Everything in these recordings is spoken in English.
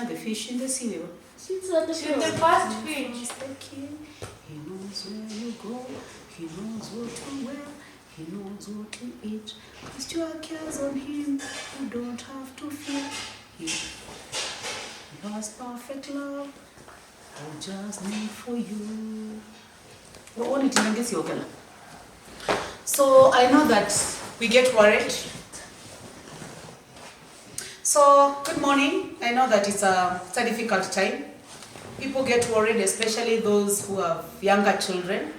Kenya, the fish in the sea. She's the first fish. The king. He knows where you go. He knows what to wear. He knows what to eat. Cast your cares on him. You don't have to fear. He has perfect love. I'll just need for you. So I know that we get worried. So good morning. I know that it's a difficult time. People get worried, especially those who have younger children.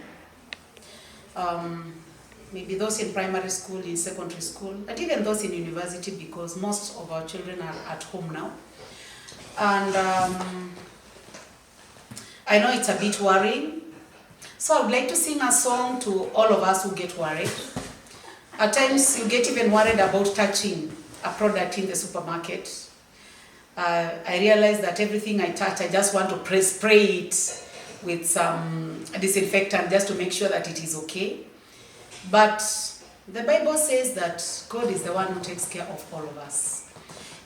Maybe those in primary school, in secondary school, and even those in university, because most of our children are at home now. And I know it's a bit worrying. So I would like to sing a song to all of us who get worried. At times you get even worried about touching a product in the supermarket. I realize that everything I touch, I just want to spray it with some disinfectant just to make sure that it is okay. But the Bible says that God is the one who takes care of all of us.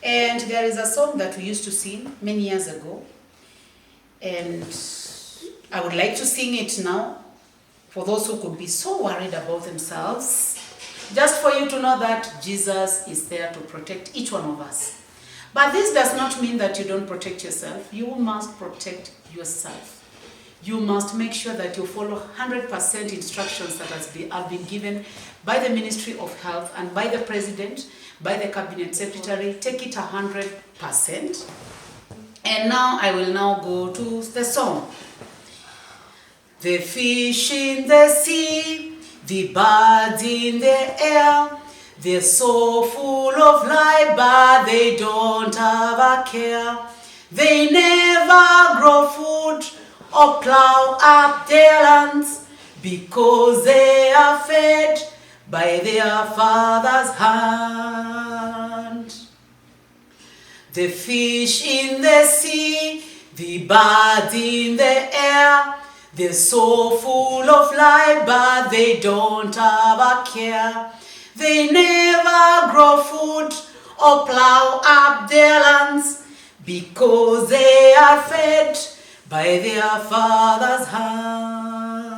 And there is a song that we used to sing many years ago. And I would like to sing it now for those who could be so worried about themselves. Just for you to know that Jesus is there to protect each one of us. But this does not mean that you don't protect yourself. You must protect yourself. You must make sure that you follow 100% instructions that have been given by the Ministry of Health and by the President, by the Cabinet Secretary. Take it 100%. And now I will now go to the song. The fish in the sea, the birds in the air, they're so full of life, but they don't have a care. They never grow food or plow up their lands, because they are fed by their Father's hand. The fish in the sea, the birds in the air, they're so full of life, but they don't have a care. They never grow food or plow up their lands, because they are fed by their Father's hand.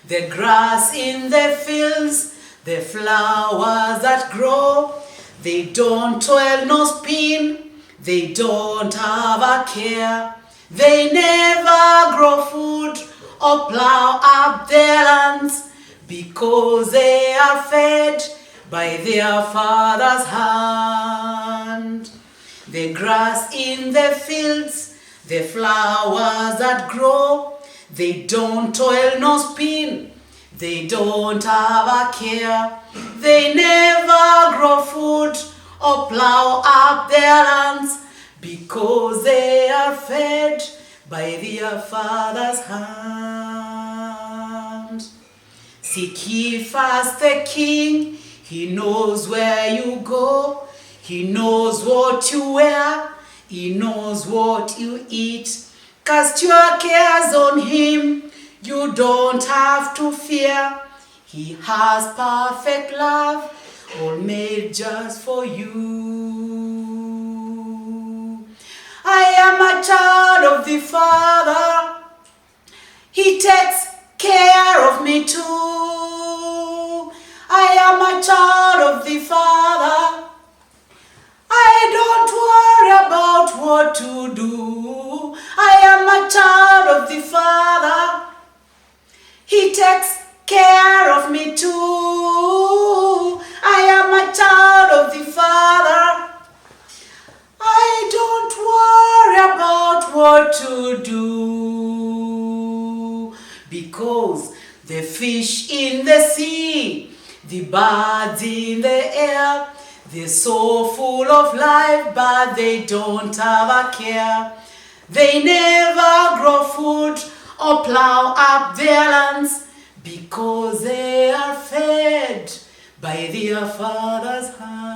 The grass in the fields, the flowers that grow, they don't toil nor spin, they don't have a care. They never grow food or plow up their lands, because they are fed by their Father's hand. The grass in the fields, the flowers that grow, they don't toil nor spin, they don't have a care. They never grow food or plow up their lands, because they are fed by their Father's hand. Seek ye first the King, He knows where you go, He knows what you wear, He knows what you eat. Cast your cares on Him, you don't have to fear. He has perfect love, all made just for you. I am a child of the Father, He takes care of me too. I am a child of the Father, I don't worry about what to do. I am a child of the Father, He takes care of me too. I am a child of the Father, I don't worry about what to do, because the fish in the sea, the birds in the air, they're so full of life, but they don't have a care. They never grow food or plow up their lands, because they are fed by their Father's hand.